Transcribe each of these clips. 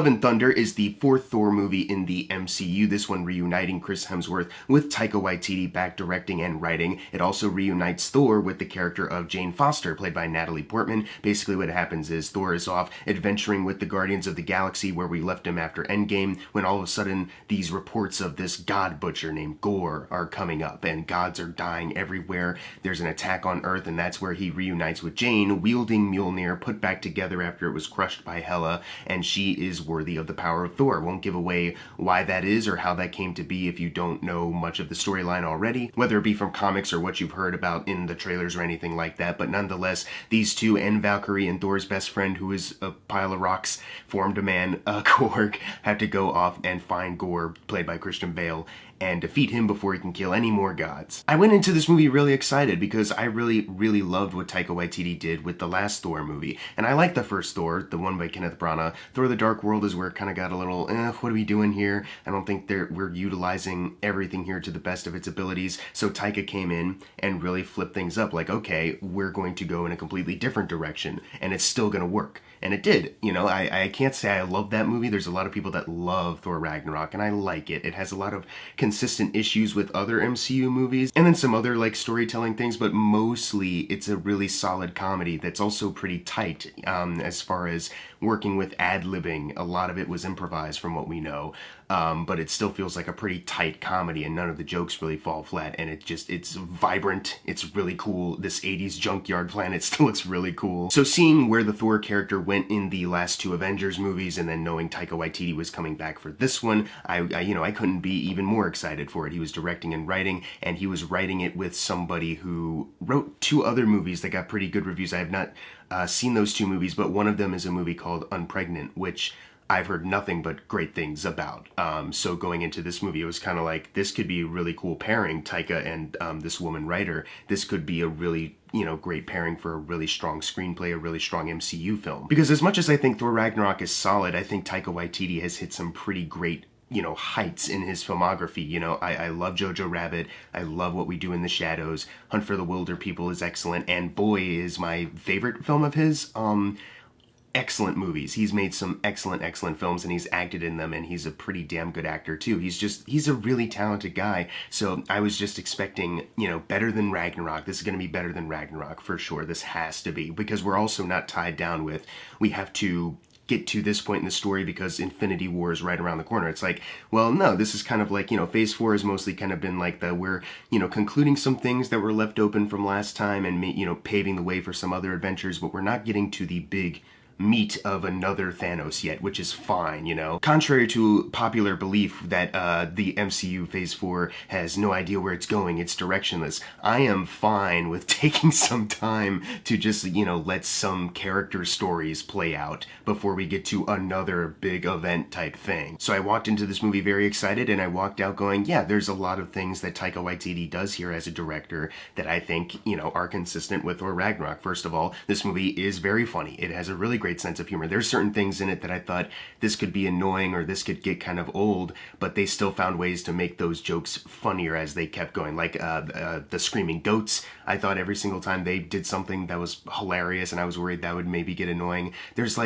Love and Thunder is the fourth Thor movie in the MCU, this one reuniting Chris Hemsworth with Taika Waititi back directing and writing. It also reunites Thor with the character of Jane Foster, played by Natalie Portman. Basically what happens is Thor is off adventuring with the Guardians of the Galaxy where we left him after Endgame, when all of a sudden these reports of this god butcher named Gore are coming up, and gods are dying everywhere. There's an attack on Earth, and that's where he reunites with Jane, wielding Mjolnir, put back together after it was crushed by Hela, and she is worthy of the power of Thor. Won't give away why that is or how that came to be if you don't know much of the storyline already, whether it be from comics or what you've heard about in the trailers or anything like that. But nonetheless, these two and Valkyrie and Thor's best friend, who is a pile of rocks, formed a man, Korg, have to go off and find Gore, played by Christian Bale, and defeat him before he can kill any more gods. I went into this movie really excited because I really loved what Taika Waititi did with the last Thor movie. And I like the first Thor, the one by Kenneth Branagh. Thor the Dark World is where it kind of got a little, what are we doing here? I don't think we're utilizing everything here to the best of its abilities. So Taika came in and really flipped things up. Like, okay, we're going to go in a completely different direction and it's still going to work. And it did. You know, I can't say I love that movie. There's a lot of people that love Thor Ragnarok, and I like it. It has a lot of consistent issues with other MCU movies, and then some other, like, storytelling things, but mostly it's a really solid comedy that's also pretty tight as far as working with ad-libbing. A lot of it was improvised from what we know, but it still feels like a pretty tight comedy, and none of the jokes really fall flat, and it's vibrant. It's really cool. This 80s junkyard planet still looks really cool. So seeing where the Thor character went in the last two Avengers movies, and then knowing Taika Waititi was coming back for this one, I couldn't be even more excited for it. He was directing and writing, and he was writing it with somebody who wrote two other movies that got pretty good reviews. I have not seen those two movies, but one of them is a movie called Unpregnant, which I've heard nothing but great things about. So going into this movie, it was kind of like, this could be a really cool pairing, Taika and this woman writer. This could be a really, great pairing for a really strong screenplay, a really strong MCU film. Because as much as I think Thor Ragnarok is solid, I think Taika Waititi has hit some pretty great heights in his filmography. I love Jojo Rabbit. I love What We Do in the Shadows. Hunt for the Wilder People is excellent. And Boy is my favorite film of his. Excellent movies. He's made some excellent films, and he's acted in them, and he's a pretty damn good actor too. He's a really talented guy. So I was just expecting, better than Ragnarok. This is going to be better than Ragnarok for sure. This has to be, because we're also not tied down with, we have to get to this point in the story because Infinity War is right around the corner. It's like, well, no, this is kind of like, Phase 4 has mostly kind of been like we're, concluding some things that were left open from last time and, paving the way for some other adventures, but we're not getting to the big meat of another Thanos yet, which is fine, Contrary to popular belief that the MCU Phase 4 has no idea where it's going, it's directionless, I am fine with taking some time to just, let some character stories play out before we get to another big event type thing. So I walked into this movie very excited, and I walked out going, yeah, there's a lot of things that Taika Waititi does here as a director that I think, are consistent with Thor Ragnarok. First of all, this movie is very funny. It has a really great sense of humor. There's certain things in it that I thought this could be annoying or this could get kind of old, but they still found ways to make those jokes funnier as they kept going. Like the screaming goats. I thought every single time they did something that was hilarious, and I was worried that would maybe get annoying. There's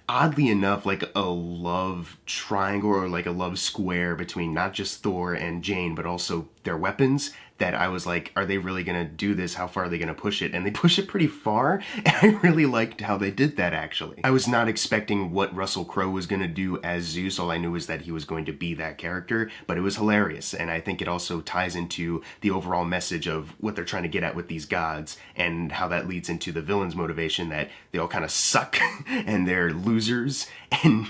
oddly enough, a love triangle or a love square between not just Thor and Jane, but also their weapons, that I was like, are they really going to do this? How far are they going to push it? And they push it pretty far, and I really liked how they did that, actually. I was not expecting what Russell Crowe was going to do as Zeus. All I knew was that he was going to be that character, but it was hilarious, and I think it also ties into the overall message of what they're trying to get at with these gods, and how that leads into the villain's motivation, that they all kind of suck, and they're losers, and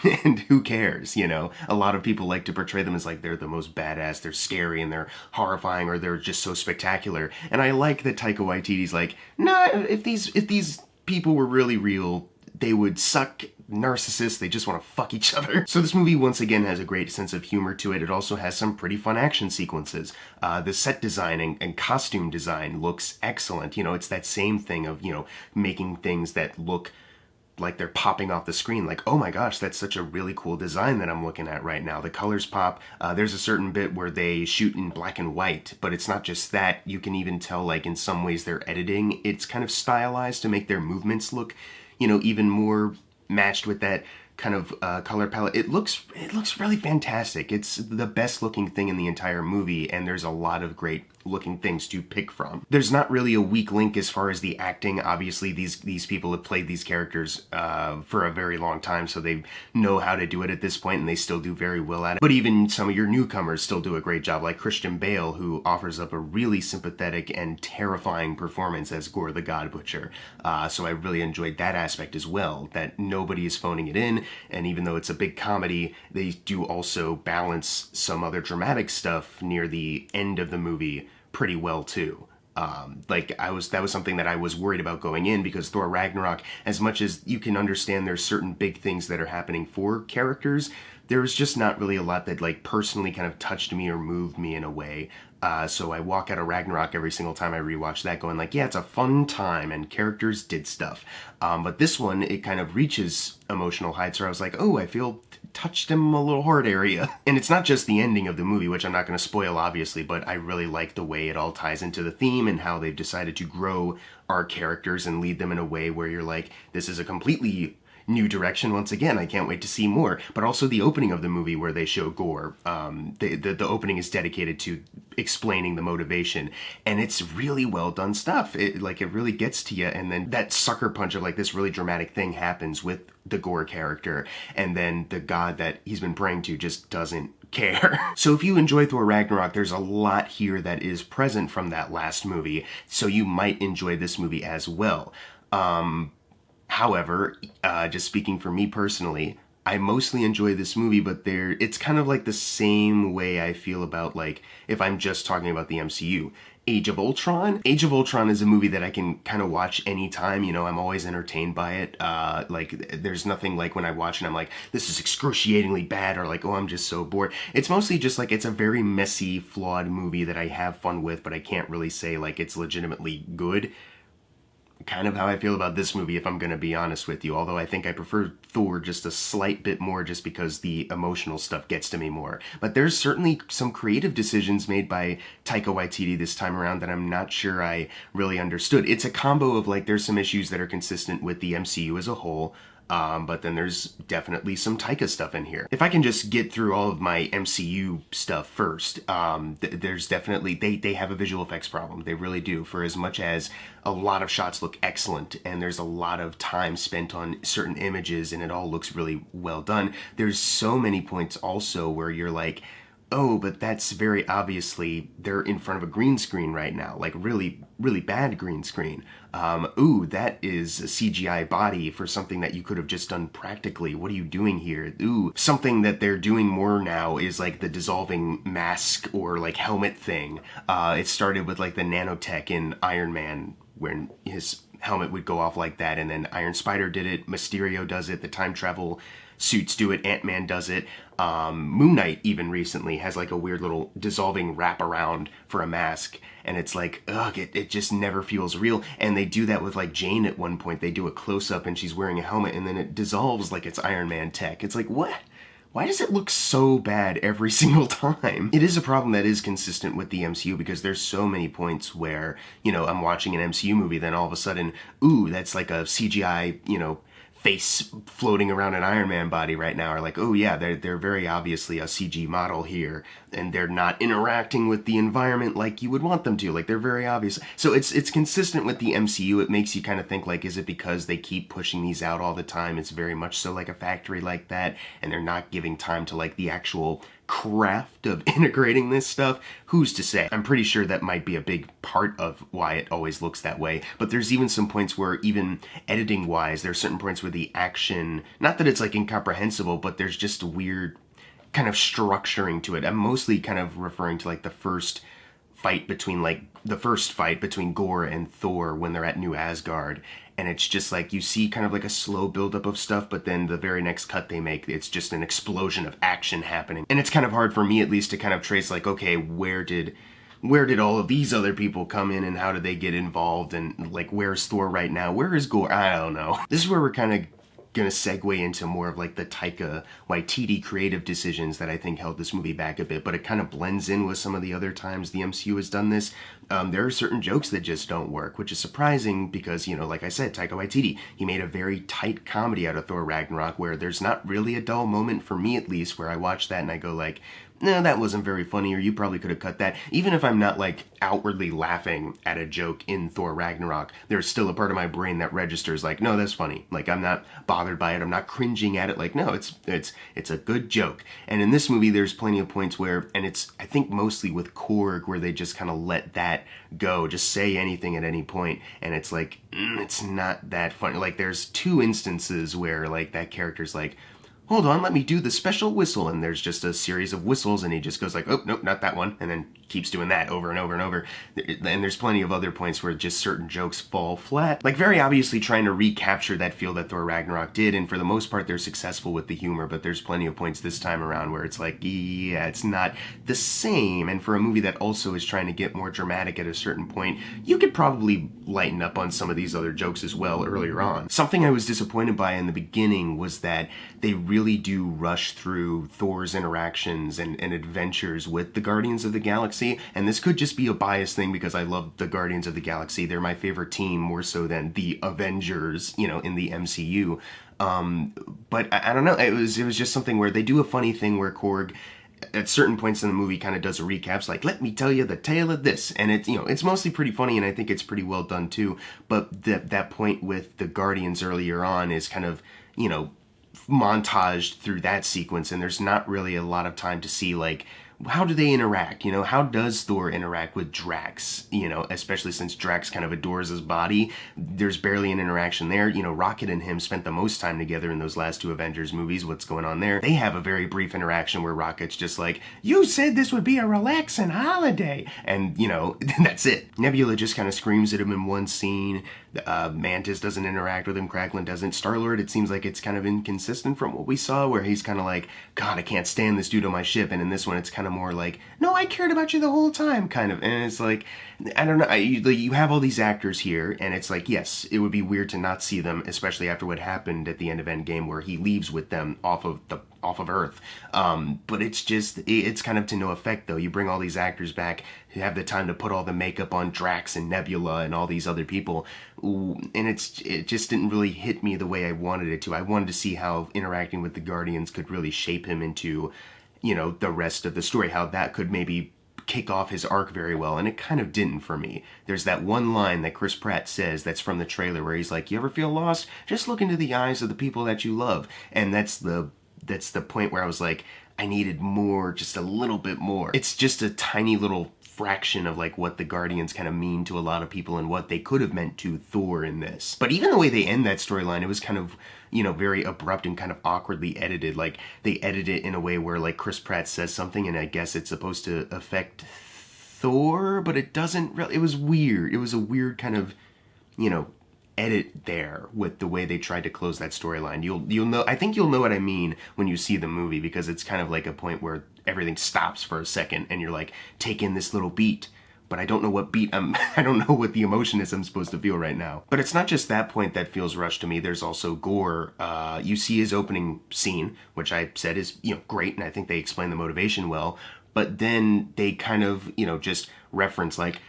who cares, A lot of people like to portray them as they're the most badass, they're scary, and they're horrifying, or they're just so spectacular. And I like that Taika Waititi's nah, if these people were really real, they would suck, narcissists, they just want to fuck each other. So this movie once again has a great sense of humor to it. It also has some pretty fun action sequences. The set design and costume design looks excellent. It's that same thing of, making things that look like they're popping off the screen, oh my gosh, that's such a really cool design that I'm looking at right now. The colors pop. There's a certain bit where they shoot in black and white, but it's not just that. You can even tell, in some ways they're editing. It's kind of stylized to make their movements look, even more matched with that kind of color palette. It looks really fantastic. It's the best looking thing in the entire movie, and there's a lot of great looking things to pick from. There's not really a weak link as far as the acting. Obviously, these people have played these characters for a very long time, so they know how to do it at this point, and they still do very well at it. But even some of your newcomers still do a great job, like Christian Bale, who offers up a really sympathetic and terrifying performance as Gore the God Butcher. So I really enjoyed that aspect as well, that nobody is phoning it in, and even though it's a big comedy, they do also balance some other dramatic stuff near the end of the movie pretty well too. That was something that I was worried about going in, because Thor Ragnarok, as much as you can understand there's certain big things that are happening for characters, there was just not really a lot that like personally kind of touched me or moved me in a way. So I walk out of Ragnarok every single time I rewatch that going like, yeah, it's a fun time and characters did stuff. But this one, it kind of reaches emotional heights where I was like, oh, I feel touched in a little heart area. And it's not just the ending of the movie, which I'm not going to spoil obviously, but I really like the way it all ties into the theme and how they've decided to grow our characters and lead them in a way where you're like, this is a completely new direction. Once again, I can't wait to see more. But also the opening of the movie where they show Gore, the opening is dedicated to explaining the motivation, and it's really well done stuff. It really gets to you, and then that sucker punch of like this really dramatic thing happens with the Gore character, and then the god that he's been praying to just doesn't care. So if you enjoy Thor Ragnarok, there's a lot here that is present from that last movie, so you might enjoy this movie as well. However, just speaking for me personally, I mostly enjoy this movie, but it's kind of like the same way I feel about, like, if I'm just talking about the MCU. Age of Ultron? Age of Ultron is a movie that I can kind of watch anytime, you know, I'm always entertained by it. There's nothing like when I watch it, I'm like, this is excruciatingly bad, or like, oh, I'm just so bored. It's mostly just like, it's a very messy, flawed movie that I have fun with, but I can't really say, like, it's legitimately good. Kind of how I feel about this movie, if I'm going to be honest with you, although I think I prefer Thor just a slight bit more just because the emotional stuff gets to me more. But there's certainly some creative decisions made by Taika Waititi this time around that I'm not sure I really understood. It's a combo of like, there's some issues that are consistent with the MCU as a whole, but then there's definitely some Taika stuff in here. If I can just get through all of my MCU stuff first, there's definitely, they have a visual effects problem. They really do. For as much as a lot of shots look excellent and there's a lot of time spent on certain images and it all looks really well done, there's so many points also where you're like, oh, but that's very obviously, they're in front of a green screen right now, like really, really bad green screen. Ooh, that is a CGI body for something that you could have just done practically. What are you doing here? Ooh, something that they're doing more now is like the dissolving mask or like helmet thing. It started with like the nanotech in Iron Man when his helmet would go off like that, and then Iron Spider did it, Mysterio does it, the time travel suits do it, Ant-Man does it. Moon Knight even recently has like a weird little dissolving wraparound for a mask, and it's like, ugh, it just never feels real. And they do that with like Jane at one point. They do a close-up and she's wearing a helmet and then it dissolves like it's Iron Man tech. It's like, what? Why does it look so bad every single time? It is a problem that is consistent with the MCU because there's so many points where, you know, I'm watching an MCU movie, then all of a sudden, ooh, that's like a CGI, you know, face floating around an Iron Man body right now, or like, oh yeah, they're very obviously a CG model here, and they're not interacting with the environment like you would want them to, like they're very obvious. So it's consistent with the MCU. It makes you kind of think like, is it because they keep pushing these out all the time? It's very much so like a factory like that, and they're not giving time to like the actual craft of integrating this stuff. Who's to say? I'm pretty sure that might be a big part of why it always looks that way. But there's even some points where, even editing wise, there's certain points where the action, not that it's like incomprehensible, but there's just a weird kind of structuring to it. I'm mostly kind of referring to like the first fight between Gore and Thor when they're at New Asgard. And it's just like, you see kind of like a slow buildup of stuff, but then the very next cut they make, it's just an explosion of action happening. And it's kind of hard for me, at least, to kind of trace like, okay, where did all of these other people come in and how did they get involved? And like, where's Thor right now? Where is Gore? I don't know. This is where we're kind of gonna segue into more of like the Taika Waititi creative decisions that I think held this movie back a bit, but it kind of blends in with some of the other times the MCU has done this. There are certain jokes that just don't work, which is surprising because, like I said, Taika Waititi, he made a very tight comedy out of Thor Ragnarok where there's not really a dull moment, for me at least, where I watch that and I go like, no, that wasn't very funny, or you probably could have cut that. Even if I'm not like outwardly laughing at a joke in Thor Ragnarok, there's still a part of my brain that registers like, no, that's funny. Like, I'm not bothered by it. I'm not cringing at it. Like, no, it's a good joke. And in this movie, there's plenty of points where, and it's, I think mostly with Korg, where they just kind of let that go, just say anything at any point, and it's like, it's not that funny. Like, there's 2 instances where like that character's like, hold on, let me do the special whistle, and there's just a series of whistles, and he just goes like, oh, nope, not that one, and then keeps doing that over and over and over. And there's plenty of other points where just certain jokes fall flat. Like, very obviously trying to recapture that feel that Thor Ragnarok did, and for the most part, they're successful with the humor, but there's plenty of points this time around where it's like, yeah, it's not the same. And for a movie that also is trying to get more dramatic at a certain point, you could probably lighten up on some of these other jokes as well earlier on. Something I was disappointed by in the beginning was that they really do rush through Thor's interactions and adventures with the Guardians of the Galaxy, and this could just be a biased thing because I love the Guardians of the Galaxy. They're my favorite team more so than the Avengers, in the MCU. But I don't know, it was just something where they do a funny thing where Korg at certain points in the movie kind of does a recaps like, let me tell you the tale of this, and it's mostly pretty funny, and I think it's pretty well done too. But that point with the Guardians earlier on is kind of montaged through that sequence, and there's not really a lot of time to see like, how do they interact? How does Thor interact with Drax? Especially since Drax kind of adores his body. There's barely an interaction there. Rocket and him spent the most time together in those last 2 Avengers movies. What's going on there? They have a very brief interaction where Rocket's just like, you said this would be a relaxing holiday. And, that's it. Nebula just kind of screams at him in one scene. Mantis doesn't interact with him. Kraglin doesn't. Star-Lord, it seems like it's kind of inconsistent from what we saw, where he's kind of like, God, I can't stand this dude on my ship. And in this one, it's kind of more like, no, I cared about you the whole time, kind of. And it's like, I don't know, you have all these actors here, and it's like, yes, it would be weird to not see them, especially after what happened at the end of Endgame, where he leaves with them off of Earth. But it's kind of to no effect, though. You bring all these actors back, you have the time to put all the makeup on Drax and Nebula and all these other people, and it just didn't really hit me the way I wanted it to. I wanted to see how interacting with the Guardians could really shape him into, the rest of the story, how that could maybe kick off his arc very well, and it kind of didn't for me. There's that one line that Chris Pratt says that's from the trailer where he's like, you ever feel lost? Just look into the eyes of the people that you love. And that's the point where I was like, I needed more, just a little bit more. It's just a tiny little fraction of like what the Guardians kind of mean to a lot of people and what they could have meant to Thor in this. But even the way they end that storyline, it was kind of, very abrupt and kind of awkwardly edited. Like, they edit it in a way where like Chris Pratt says something and I guess it's supposed to affect Thor, but it doesn't really. It was weird. It was a weird kind of, edit there with the way they tried to close that storyline. You'll know, I think you'll know what I mean when you see the movie, because it's kind of like a point where everything stops for a second and you're like, take in this little beat, but I don't know what beat I don't know what the emotion is I'm supposed to feel right now. But it's not just that point that feels rushed to me. There's also Gore. You see his opening scene, which I said is, great, and I think they explain the motivation well, but then they kind of, just reference like,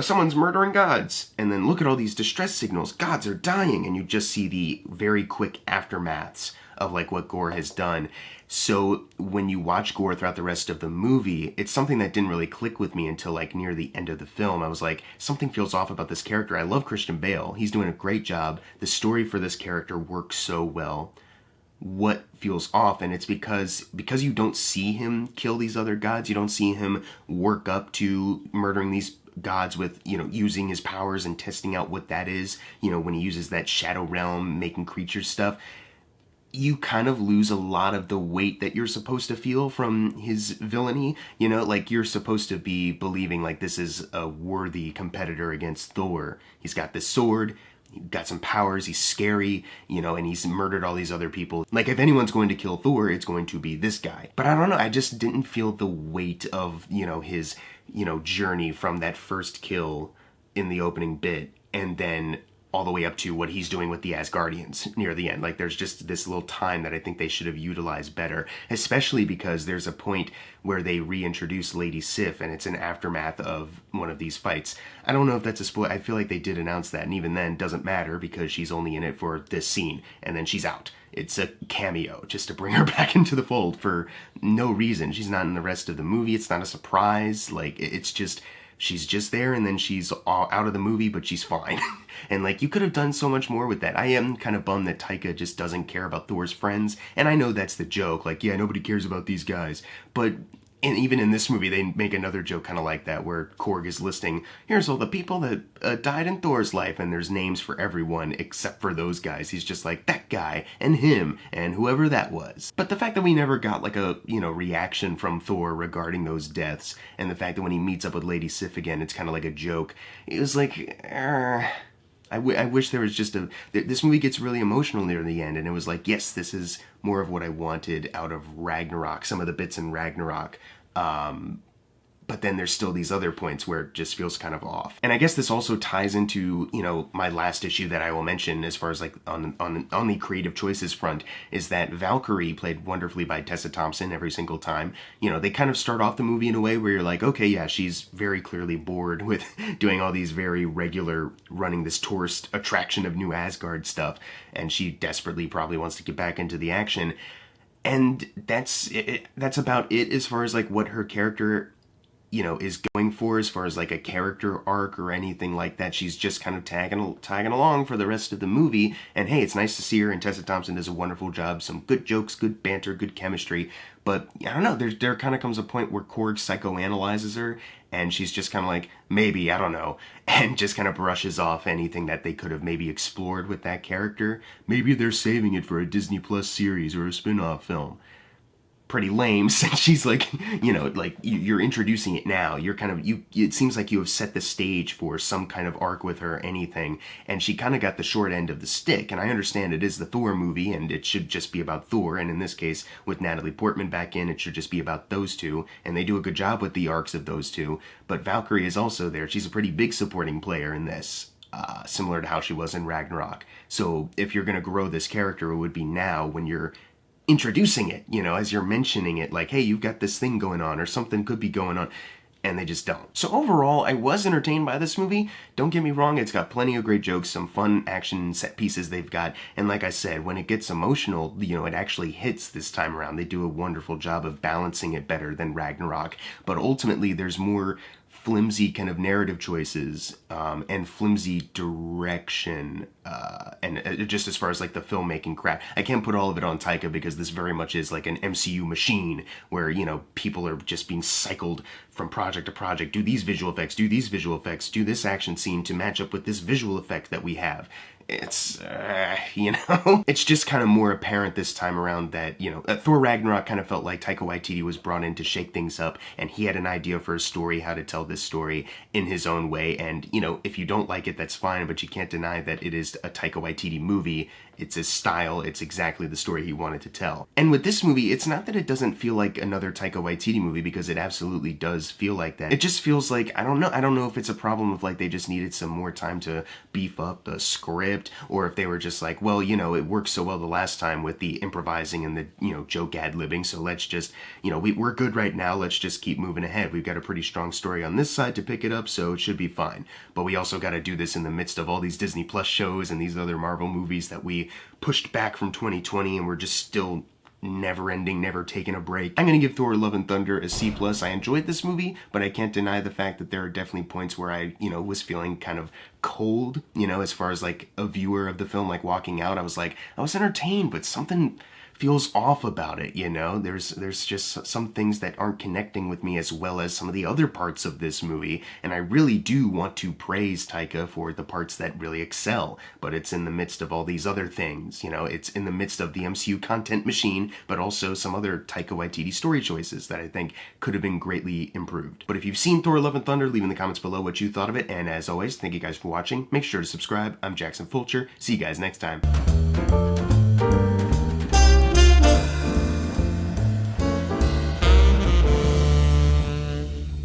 someone's murdering gods, and then look at all these distress signals, gods are dying, and you just see the very quick aftermaths of like what Gore has done. So when you watch Gore throughout the rest of the movie, it's something that didn't really click with me until like near the end of the film. I was like, something feels off about this character. I love Christian Bale. He's doing a great job. The story for this character works so well. What feels off? And it's because you don't see him kill these other gods. You don't see him work up to murdering these gods with, using his powers and testing out what that is, when he uses that shadow realm, making creatures stuff. You kind of lose a lot of the weight that you're supposed to feel from his villainy. Like, you're supposed to be believing like this is a worthy competitor against Thor. He's got this sword, he's got some powers, he's scary, and he's murdered all these other people. Like, if anyone's going to kill Thor, it's going to be this guy. But I don't know, I just didn't feel the weight of, his, journey from that first kill in the opening bit, and then all the way up to what he's doing with the Asgardians near the end. Like, there's just this little time that I think they should have utilized better, especially because there's a point where they reintroduce Lady Sif, and it's an aftermath of one of these fights. I don't know if that's a spoiler. I feel like they did announce that, and even then, doesn't matter because she's only in it for this scene, and then she's out. It's a cameo just to bring her back into the fold for no reason. She's not in the rest of the movie. It's not a surprise. Like, it's just... she's just there, and then she's all out of the movie, but she's fine. And, like, you could have done so much more with that. I am kind of bummed that Taika just doesn't care about Thor's friends. And I know that's the joke. Like, yeah, nobody cares about these guys. But even in this movie, they make another joke kind of like that, where Korg is listing, here's all the people that died in Thor's life, and there's names for everyone except for those guys. He's just like, that guy, and him, and whoever that was. But the fact that we never got, like, a, reaction from Thor regarding those deaths, and the fact that when he meets up with Lady Sif again, it's kind of like a joke, it was like, I wish there was just this movie gets really emotional near the end, and it was like, yes, this is more of what I wanted out of Ragnarok, some of the bits in Ragnarok. But then there's still these other points where it just feels kind of off. And I guess this also ties into, my last issue that I will mention as far as like on the creative choices front, is that Valkyrie, played wonderfully by Tessa Thompson every single time, they kind of start off the movie in a way where you're like, okay, yeah, she's very clearly bored with doing all these very regular, running this tourist attraction of New Asgard stuff, and she desperately probably wants to get back into the action. And that's about it as far as like what her character is going for as far as like a character arc or anything like that. She's just kind of tagging along for the rest of the movie. And hey, it's nice to see her, and Tessa Thompson does a wonderful job. Some good jokes, good banter, good chemistry. But I don't know, there kind of comes a point where Korg psychoanalyzes her, and she's just kind of like, maybe, I don't know, and just kind of brushes off anything that they could have maybe explored with that character. Maybe they're saving it for a Disney Plus series or a spin-off film. Pretty lame, since she's like, like you're introducing it now. You're kind of, it seems like you have set the stage for some kind of arc with her or anything, and she kind of got the short end of the stick. And I understand it is the Thor movie, and it should just be about Thor, and in this case, with Natalie Portman back in, it should just be about those two, and they do a good job with the arcs of those two. But Valkyrie is also there. She's a pretty big supporting player in this. Similar to how she was in Ragnarok. So if you're going to grow this character, it would be now when you're introducing it, as you're mentioning it, like, hey, you've got this thing going on, or something could be going on, and they just don't. So overall, I was entertained by this movie. Don't get me wrong, it's got plenty of great jokes, some fun action set pieces they've got, and like I said, when it gets emotional, it actually hits this time around. They do a wonderful job of balancing it better than Ragnarok, but ultimately there's more flimsy kind of narrative choices and flimsy direction and just as far as like the filmmaking crap. I can't put all of it on Taika because this very much is like an MCU machine where, people are just being cycled from project to project. Do these visual effects, do these visual effects, do this action scene to match up with this visual effect that we have. It's, it's just kind of more apparent this time around that, Thor Ragnarok kind of felt like Taika Waititi was brought in to shake things up, and he had an idea for a story, how to tell this story in his own way, and, if you don't like it, that's fine, but you can't deny that it is a Taika Waititi movie. It's his style, it's exactly the story he wanted to tell. And with this movie, it's not that it doesn't feel like another Taika Waititi movie, because it absolutely does feel like that. It just feels like, I don't know if it's a problem of like they just needed some more time to beef up the script, or if they were just like, well, it worked so well the last time with the improvising and the, joke ad-libbing, so let's just, we're good right now, let's just keep moving ahead. We've got a pretty strong story on this side to pick it up, so it should be fine. But we also got to do this in the midst of all these Disney Plus shows and these other Marvel movies that we pushed back from 2020, and we're just still never ending, never taking a break. I'm going to give Thor Love and Thunder a C+. I enjoyed this movie, but I can't deny the fact that there are definitely points where I, was feeling kind of cold, as far as like a viewer of the film, like walking out, I was entertained, but something feels off about it, There's just some things that aren't connecting with me as well as some of the other parts of this movie, and I really do want to praise Taika for the parts that really excel, but it's in the midst of all these other things, it's in the midst of the MCU content machine, but also some other Taika Waititi story choices that I think could have been greatly improved. But if you've seen Thor Love and Thunder, leave in the comments below what you thought of it, and as always, thank you guys for watching. Make sure to subscribe. I'm Jackson Fulcher. See you guys next time.